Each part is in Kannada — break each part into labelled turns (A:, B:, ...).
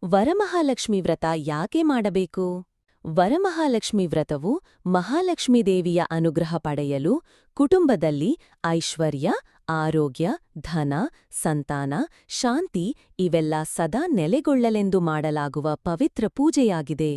A: ವರಮಹಾಲಕ್ಷ್ಮಿ ವ್ರತ ಯಾಕೆ ಮಾಡಬೇಕು? ವರಮಹಾಲಕ್ಷ್ಮಿ ವ್ರತವು ಮಹಾಲಕ್ಷ್ಮೀ ದೇವಿಯ ಅನುಗ್ರಹ ಪಡೆಯಲು ಕುಟುಂಬದಲ್ಲಿ ಐಶ್ವರ್ಯ, ಆರೋಗ್ಯ, ಧನ, ಸಂತಾನ, ಶಾಂತಿ ಇವೆಲ್ಲ ಸದಾ ನೆಲೆಗೊಳ್ಳಲೆಂದು ಮಾಡಲಾಗುವ ಪವಿತ್ರ ಪೂಜೆಯಾಗಿದೆ.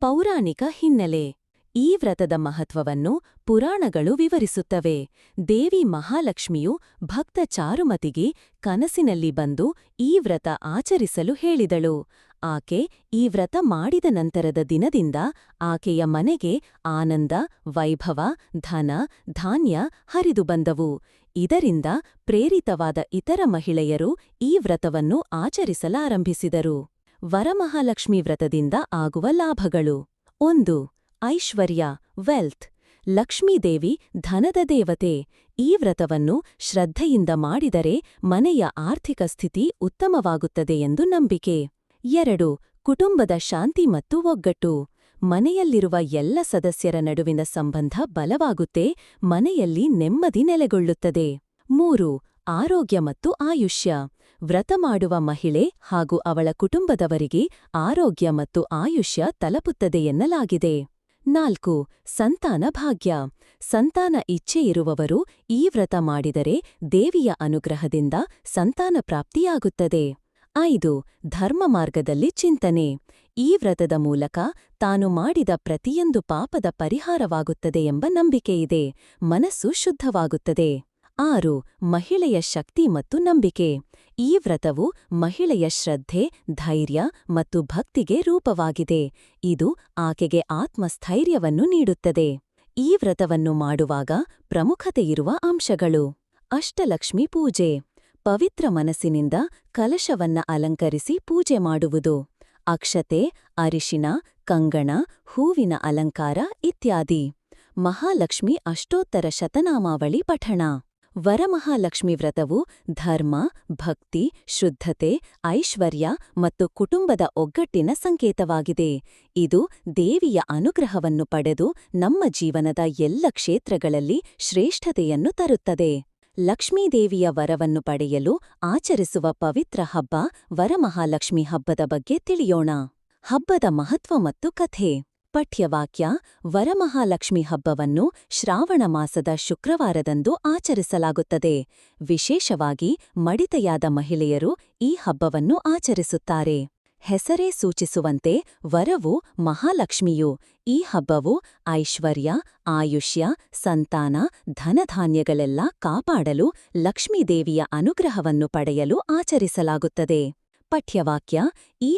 A: ಪೌರಾಣಿಕ ಹಿನ್ನೆಲೆ. ಈ ವ್ರತದ ಮಹತ್ವವನ್ನು ಪುರಾಣಗಳು ವಿವರಿಸುತ್ತವೆ. ದೇವಿ ಮಹಾಲಕ್ಷ್ಮಿಯು ಭಕ್ತ ಚಾರುಮತಿಗೆ ಕನಸಿನಲ್ಲಿ ಬಂದು ಈ ವ್ರತ ಆಚರಿಸಲು ಹೇಳಿದಳು. ಆಕೆ ಈ ವ್ರತ ಮಾಡಿದ ನಂತರದ ದಿನದಿಂದ ಆಕೆಯ ಮನೆಗೆ ಆನಂದ, ವೈಭವ, ಧನ, ಧಾನ್ಯ ಹರಿದು ಬಂದವು. ಇದರಿಂದ ಪ್ರೇರಿತವಾದ ಇತರ ಮಹಿಳೆಯರು ಈ ವ್ರತವನ್ನು ಆಚರಿಸಲಾರಂಭಿಸಿದರು. ವರಮಹಾಲಕ್ಷ್ಮಿ ವ್ರತದಿಂದ ಆಗುವ ಲಾಭಗಳು. 1. ಐಶ್ವರ್ಯ, ವೆಲ್ತ್. ಲಕ್ಷ್ಮೀದೇವಿ ಧನದ ದೇವತೆ. ಈ ವ್ರತವನ್ನು ಶ್ರದ್ಧೆಯಿಂದ ಮಾಡಿದರೆ ಮನೆಯ ಆರ್ಥಿಕ ಸ್ಥಿತಿ ಉತ್ತಮವಾಗುತ್ತದೆ ಎಂದು ನಂಬಿಕೆ. 2. ಕುಟುಂಬದ ಶಾಂತಿ ಮತ್ತು ಒಗ್ಗಟ್ಟು. ಮನೆಯಲ್ಲಿರುವ ಎಲ್ಲ ಸದಸ್ಯರ ನಡುವಿನ ಸಂಬಂಧ ಬಲವಾಗುತ್ತೆ, ಮನೆಯಲ್ಲಿ ನೆಮ್ಮದಿ ನೆಲೆಗೊಳ್ಳುತ್ತದೆ. 3. ಆರೋಗ್ಯ ಮತ್ತು ಆಯುಷ್ಯ. ವ್ರತ ಮಾಡುವ ಮಹಿಳೆ ಹಾಗೂ ಅವಳ ಕುಟುಂಬದವರಿಗೆ ಆರೋಗ್ಯ ಮತ್ತು ಆಯುಷ್ಯ ತಲುಪುತ್ತದೆ ಎನ್ನಲಾಗಿದೆ. 4. ಸಂತಾನ ಭಾಗ್ಯ. ಸಂತಾನ ಇಚ್ಛೆಯಿರುವವರು ಈ ವ್ರತ ಮಾಡಿದರೆ ದೇವಿಯ ಅನುಗ್ರಹದಿಂದ ಸಂತಾನ ಪ್ರಾಪ್ತಿಯಾಗುತ್ತದೆ. 5. ಧರ್ಮ ಮಾರ್ಗದಲ್ಲಿ ಚಿಂತನೆ. ಈ ವ್ರತದ ಮೂಲಕ ತಾನು ಮಾಡಿದ ಪ್ರತಿಯೊಂದು ಪಾಪದ ಪರಿಹಾರವಾಗುತ್ತದೆ ಎಂಬ ನಂಬಿಕೆಯಿದೆ, ಮನಸ್ಸು ಶುದ್ಧವಾಗುತ್ತದೆ. 6. ಮಹಿಳೆಯ ಶಕ್ತಿ ಮತ್ತು ನಂಬಿಕೆ. ಈ ವ್ರತವು ಮಹಿಳೆಯ ಶ್ರದ್ಧೆ, ಧೈರ್ಯ ಮತ್ತು ಭಕ್ತಿಗೆ ರೂಪವಾಗಿದೆ. ಇದು ಆಕೆಗೆ ಆತ್ಮಸ್ಥೈರ್ಯವನ್ನು ನೀಡುತ್ತದೆ. ಈ ವ್ರತವನ್ನು ಮಾಡುವಾಗ ಪ್ರಮುಖತೆಯಿರುವ ಅಂಶಗಳು. ಅಷ್ಟಲಕ್ಷ್ಮಿ ಪೂಜೆ. ಪವಿತ್ರ ಮನಸ್ಸಿನಿಂದ ಕಲಶವನ್ನ ಅಲಂಕರಿಸಿ ಪೂಜೆ ಮಾಡುವುದು. ಅಕ್ಷತೆ, ಅರಿಶಿನ, ಕಂಗಣ, ಹೂವಿನ ಅಲಂಕಾರ ಇತ್ಯಾದಿ. ಮಹಾಲಕ್ಷ್ಮಿ ಅಷ್ಟೋತ್ತರ ಶತನಾಮಾವಳಿ ಪಠಣ. ವರಮಹಾಲಕ್ಷ್ಮಿ ವ್ರತವು ಧರ್ಮ, ಭಕ್ತಿ, ಶುದ್ಧತೆ, ಐಶ್ವರ್ಯ ಮತ್ತು ಕುಟುಂಬದ ಒಗ್ಗಟ್ಟಿನ ಸಂಕೇತವಾಗಿದೆ. ಇದು ದೇವಿಯ ಅನುಗ್ರಹವನ್ನು ಪಡೆದು ನಮ್ಮ ಜೀವನದ ಎಲ್ಲ ಕ್ಷೇತ್ರಗಳಲ್ಲಿ ಶ್ರೇಷ್ಠತೆಯನ್ನು ತರುತ್ತದೆ. ಲಕ್ಷ್ಮೀದೇವಿಯ ವರವನ್ನು ಪಡೆಯಲು ಆಚರಿಸುವ ಪವಿತ್ರ ಹಬ್ಬ ವರಮಹಾಲಕ್ಷ್ಮಿ ಹಬ್ಬದ ಬಗ್ಗೆ ತಿಳಿಯೋಣ. ಹಬ್ಬದ ಮಹತ್ವ ಮತ್ತು ಕಥೆ. ಪಠ್ಯವಾಕ್ಯ. ವರಮಹಾಲಕ್ಷ್ಮಿ ಹಬ್ಬವನ್ನು ಶ್ರಾವಣ ಮಾಸದ ಶುಕ್ರವಾರದಂದು ಆಚರಿಸಲಾಗುತ್ತದೆ. ವಿಶೇಷವಾಗಿ ಮಡಿತೆಯಾದ ಮಹಿಳೆಯರು ಈ ಹಬ್ಬವನ್ನು ಆಚರಿಸುತ್ತಾರೆ. ಹೆಸರೇ ಸೂಚಿಸುವಂತೆ ವರವು ಮಹಾಲಕ್ಷ್ಮಿಯು. ಈ ಹಬ್ಬವು ಐಶ್ವರ್ಯ, ಆಯುಷ್ಯ, ಸಂತಾನ, ಧನಧಾನ್ಯಗಳೆಲ್ಲ ಕಾಪಾಡಲು ಲಕ್ಷ್ಮೀದೇವಿಯ ಅನುಗ್ರಹವನ್ನು ಪಡೆಯಲು ಆಚರಿಸಲಾಗುತ್ತದೆ. ಪಠ್ಯವಾಕ್ಯ. ಈ